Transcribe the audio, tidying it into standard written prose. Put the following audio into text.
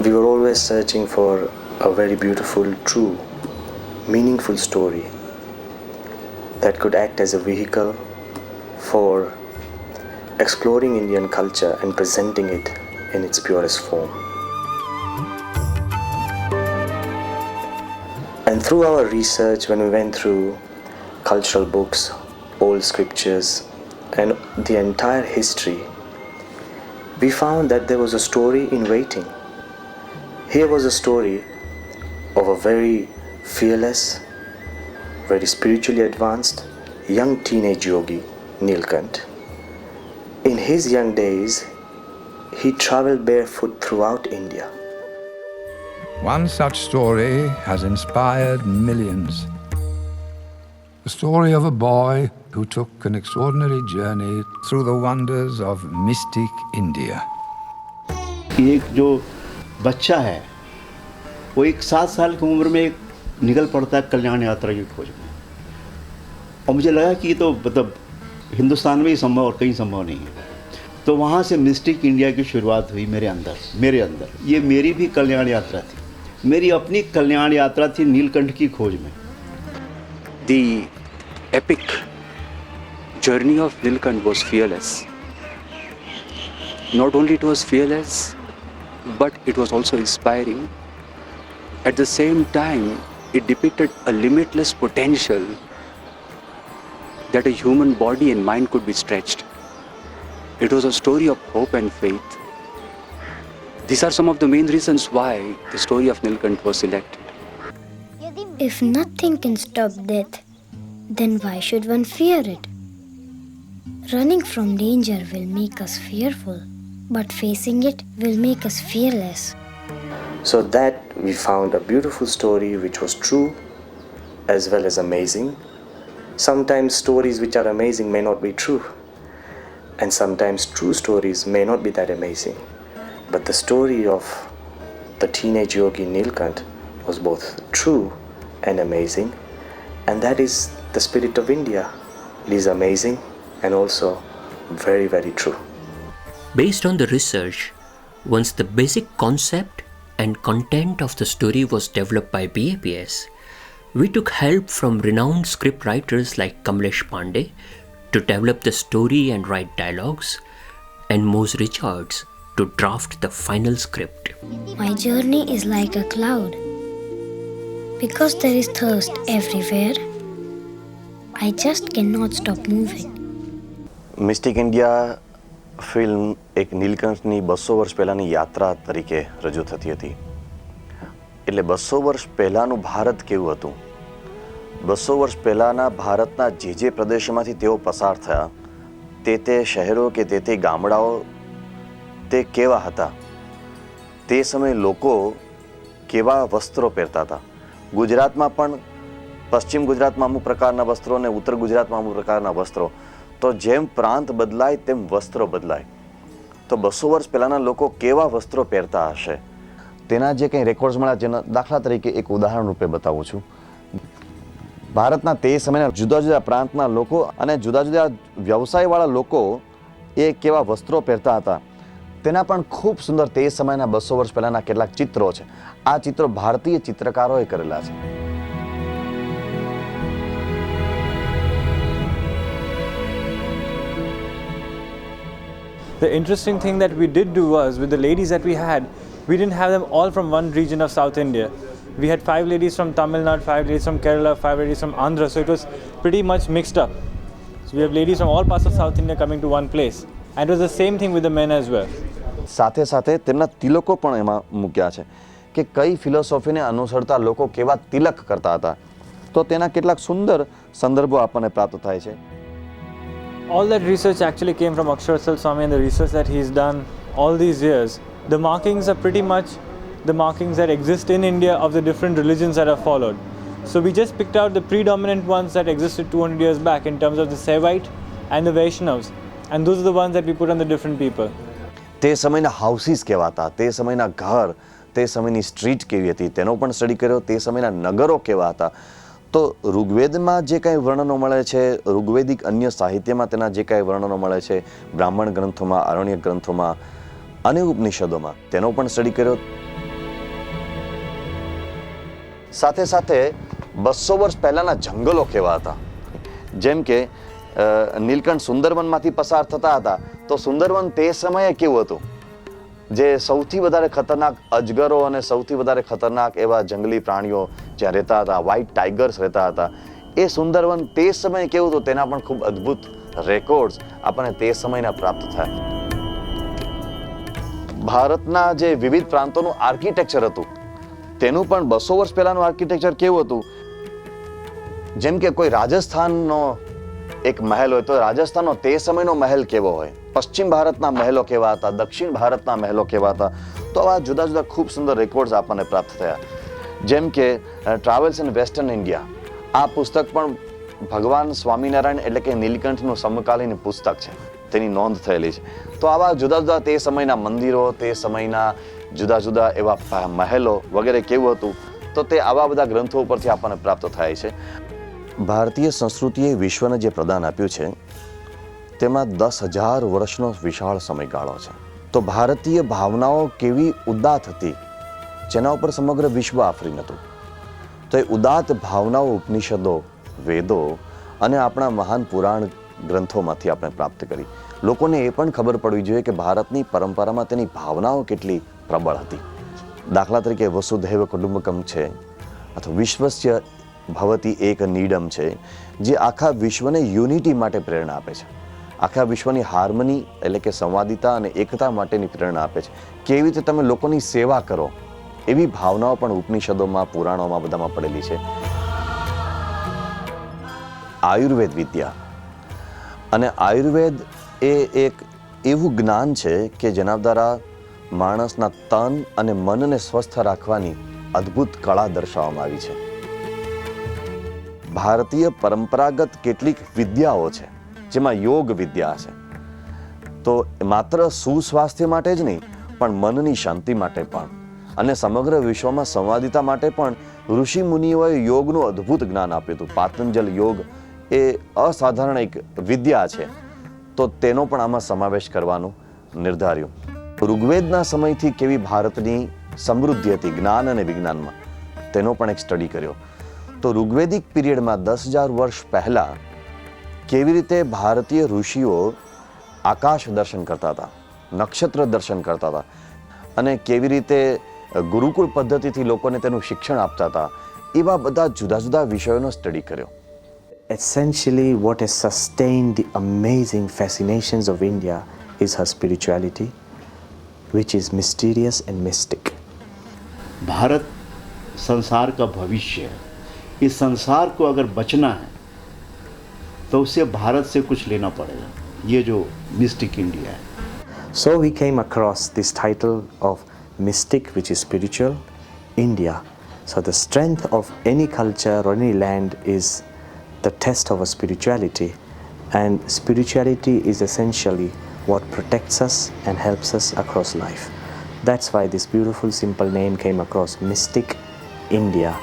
We were always searching for a very beautiful, true, meaningful story that could act as a vehicle for exploring Indian culture and presenting it in its purest form. And through our research, when we went through cultural books, old scriptures, and the entire history, we found that there was a story in waiting. Here was a story of a very fearless, very spiritually advanced young teenage yogi, Nilkant. In his young days, he traveled barefoot throughout India. One such story has inspired millions. The story of a boy who took an extraordinary journey through the wonders of mystic India. एक जो बच्चा है वो 7 साल की उम्र में निकल पड़ता है कल्याण यात्रा की खोज में, और मुझे लगा कि ये तो मतलब हिंदुस्तान में ही संभव और कहीं संभव नहीं है। तो वहाँ से मिस्टिक इंडिया की शुरुआत हुई मेरे अंदर। ये मेरी भी कल्याण यात्रा थी, मेरी अपनी कल्याण यात्रा थी नीलकंठ की खोज में। The epic journey of Nilkant was fearless. Not only it was fearless, but it was also inspiring. At the same time, it depicted a limitless potential that a human body and mind could be stretched. It was a story of hope and faith. These are some of the main reasons why the story of Nilkant was selected. If nothing can stop death, then why should one fear it? Running from danger will make us fearful, but facing it will make us fearless. So that we found a beautiful story which was true as well as amazing. Sometimes stories which are amazing may not be true, and sometimes true stories may not be that amazing. But the story of the teenage yogi Nilkant was both true and amazing, and that is the spirit of India. It is amazing and also very, very true. Based on the research, once the basic concept and content of the story was developed by BAPS, we took help from renowned script writers like Kamlesh Pandey to develop the story and write dialogues, and Mose Richards to draft the final script. My journey is like a cloud. Because there is thirst everywhere, I just cannot stop moving. Mistake India film એક નીલકંઠની 200 વર્ષ પહેલાંની યાત્રા તરીકે રજૂ થતી હતી. એટલે 200 વર્ષ પહેલાંનું ભારત કેવું હતું, 200 વર્ષ પહેલાંના ભારતના જે પ્રદેશોમાંથી તેઓ પસાર થયા, તે શહેરો કે તે ગામડાઓ તે કેવા હતા, તે સમયે લોકો કેવા વસ્ત્રો પહેરતા હતા. ગુજરાતમાં પણ પશ્ચિમ ગુજરાતમાં અમુક પ્રકારના વસ્ત્રો અને ઉત્તર ગુજરાતમાં અમુક પ્રકારના વસ્ત્રો. તો જેમ પ્રાંત બદલાય તેમ વસ્ત્રો બદલાય. તો 200 વર્ષ પહેલાંના લોકો કેવા વસ્ત્રો પહેરતા હશે તેના જે કંઈ રેકોર્ડ્સ મળ્યા, જેના દાખલા તરીકે એક ઉદાહરણ રૂપે બતાવું છું. ભારતના તે સમયના જુદા જુદા પ્રાંતના લોકો અને જુદા જુદા વ્યવસાયવાળા લોકો એ કેવા વસ્ત્રો પહેરતા હતા તેના પણ ખૂબ સુંદર તે સમયના 200 વર્ષ પહેલાંના કેટલાક ચિત્રો છે. આ ચિત્રો ભારતીય ચિત્રકારોએ કરેલા છે. The interesting thing that we did do was, with the ladies that we didn't have them all from one region of South India. We had 5 ladies from Tamil Nadu, 5 ladies from Kerala, 5 ladies from Andhra, so it was pretty much mixed up. So we have ladies from all parts of South India coming to one place. And it was the same thing with the men as well. સાથે સાથે તેમના તિલકો પણ એમાં મૂક્યા છે કે કઈ ફિલોસોફીને અનુસરતા લોકો કેવા તિલક કરતા હતા. તો તેના કેટલાક સુંદર સંદર્ભો આપણને પ્રાપ્ત થાય છે. All that research actually came from Aksharsal Swami and the research that he's done all these years. The markings are pretty much the markings that exist in India of the different religions that are followed. So we just picked out the predominant ones that existed 200 years back in terms of the Saivite and the Vaishnavas. And those are the ones that we put on the different people. તે સમયના houses કેવા હતા, તે સમયના ઘર, તે સમયની street કેવી હતી તેનો પણ સ્ટડી કર્યો. તે સમયના નગરો કેવા હતા. તો ઋગ્વેદમાં જે કાંઈ વર્ણનો મળે છે, ઋગ્વેદિક અન્ય સાહિત્યમાં તેના જે કાંઈ વર્ણનો મળે છે, બ્રાહ્મણ ગ્રંથોમાં, આરણ્યક ગ્રંથોમાં અને ઉપનિષદોમાં તેનો પણ સ્ટડી કર્યો. સાથે સાથે 200 વર્ષ પહેલાંના જંગલો કેવા હતા. જેમ કે નીલકંઠ સુંદરવનમાંથી પસાર થતા હતા તો સુંદરવન તે સમયે કેવું હતું, જે સૌથી વધારે ખતરનાક અજગરો અને સૌથી વધારે ખતરનાક એવા જંગલી પ્રાણીઓ જ્યાં રહેતા હતા, વ્હાઇટ ટાઈગર્સ રહેતા હતા, એ સુંદરવન તે સમયે કેવું હતું તેના પણ ખૂબ અદ્ભુત રેકોર્ડ્સ આપણને તે સમયના પ્રાપ્ત થયા. ભારતના જે વિવિધ પ્રાંતોનું આર્કિટેક્ચર હતું તેનું પણ 200 વર્ષ પહેલાનું આર્કિટેક્ચર કેવું હતું. જેમ કે કોઈ રાજસ્થાનનો એક મહેલ હોય તો રાજસ્થાનનો તે સમયનો મહેલ કેવો હોય, પશ્ચિમ ભારતના મહેલો કેવા હતા, દક્ષિણ ભારતના મહેલો કેવા હતા. તો આવા જુદા જુદા ખૂબ સુંદર રેકોર્ડ્સ આપણને પ્રાપ્ત થયા. જેમ કે ટ્રાવેલ્સ ઇન વેસ્ટર્ન ઇન્ડિયા, આ પુસ્તક પણ ભગવાન સ્વામિનારાયણ એટલે કે નીલકંઠનું સમકાલીન પુસ્તક છે, તેની નોંધ થયેલી છે. તો આવા જુદા જુદા તે સમયના મંદિરો, તે સમયના જુદા જુદા એવા મહેલો વગેરે કેવું હતું, તો તે આવા બધા ગ્રંથો ઉપરથી આપણને પ્રાપ્ત થાય છે. ભારતીય સંસ્કૃતિએ વિશ્વને જે પ્રદાન આપ્યું છે તેમાં 10,000 વર્ષનો વિશાળ સમયગાળો છે. તો ભારતીય ભાવનાઓ કેવી ઉદાત્ત હતી જેના ઉપર સમગ્ર વિશ્વ આફરીન હતું. તો એ ઉદાત્ત ભાવનાઓ ઉપનિષદો, વેદો અને આપણા મહાન પુરાણ ગ્રંથોમાંથી આપણે પ્રાપ્ત કરી. લોકોને એ પણ ખબર પડવી જોઈએ કે ભારતની પરંપરામાં તેની ભાવનાઓ કેટલી પ્રબળ હતી. દાખલા તરીકે વસુધૈવ કુટુંબકમ છે અથવા વિશ્વસ્ય ભવતી એક નીડમ છે, જે આખા વિશ્વને યુનિટી માટે પ્રેરણા આપે છે, આખા વિશ્વની હાર્મની એટલે કે સંવાદિતા અને એકતા માટેની પ્રેરણા આપે છે. કેવી રીતે તમે લોકોની સેવા કરો એવી ભાવનાઓ પણ ઉપનિષદોમાં, પુરાણોમાં બધામાં પડેલી છે. આયુર્વેદ વિદ્યા અને આયુર્વેદ એ એક એવું જ્ઞાન છે કે જેના દ્વારા માણસના તન અને મનને સ્વસ્થ રાખવાની અદ્ભુત કળા દર્શાવવામાં આવી છે. ભારતીય પરંપરાગત કેટલીક વિદ્યાઓ છે જેમાં યોગ વિદ્યા છે. તો માત્ર સુસ્વાસ્થ્ય માટે જ નહીં પણ મનની શાંતિ માટે પણ અને સમગ્ર વિશ્વમાં સંવાદિતા માટે પણ ઋષિ મુનિઓએ યોગનું અદ્ભુત જ્ઞાન આપ્યું હતું. પાતંજલ યોગ એ અસાધારણ એક વિદ્યા છે, તો તેનો પણ આમાં સમાવેશ કરવાનું નિર્ધાર્યું. ઋગ્વેદના સમયથી કેવી ભારતની સમૃદ્ધિ હતી જ્ઞાન અને વિજ્ઞાનમાં, તેનો પણ એક સ્ટડી કર્યો. તો ઋગ્વેદિક પીરિયડમાં 10,000 વર્ષ પહેલા કેવી રીતે ભારતીય ઋષિઓ આકાશ દર્શન કરતા હતા, નક્ષત્ર દર્શન કરતા હતા અને કેવી રીતે ગુરુકુળ પદ્ધતિથી લોકોને તેનું શિક્ષણ આપતા હતા, એવા બધા જુદા જુદા વિષયોનો સ્ટડી કર્યો. Essentially, what has sustained the amazing fascinations of India is her spirituality, which is mysterious and mystic. Bharat संसार का भविष्य है. इस संसार को अगर बचना है तो उसे भारत से कुछ लेना पड़ेगा. ये जो मिस्टिक इंडिया है. So we came across this title of mystic, which is spiritual, India. So the strength of any culture or any land is the test of a spirituality, and spirituality is essentially what protects us and helps us across life. That's why this beautiful simple name came across, Mystic India.